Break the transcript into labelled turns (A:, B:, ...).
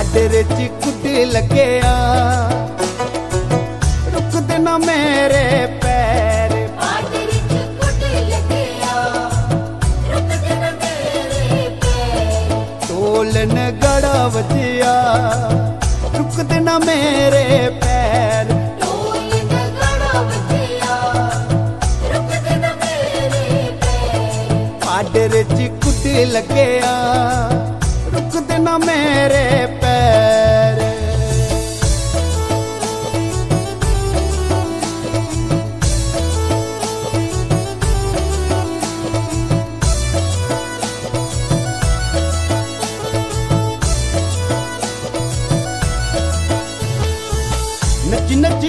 A: border ਚ ਕੁੱਟੇ ਲੱਗਿਆ ਰੁਕਦੇ ਨਾ ਮੇਰੇ ਪੈਰ
B: ਬਾਰਡਰ ਚ ਕੁੱਟੇ ਲੱਗਿਆ ਰੁਕਦੇ ਨਾ ਮੇਰੇ ਪੈਰ
A: ਢੋਲਨ ਗੜਾ ਵਜਿਆ ਰੁਕਦੇ ਨਾ ਮੇਰੇ ਪੈਰ
B: ਢੋਲ ਨਗੜਾ ਵੱਜਿਆ ਰੁਕਦੇ ਨਾ ਮੇਰੇ ਪੈਰ
A: ਬਾਰਡਰ ਚ ਕੁੱਟੇ ਲੱਗਿਆ ਰੁਕਦੇ ਨਾ ਮੇਰੇ ਪੈਰ ਨੱਚ ਨੱਚ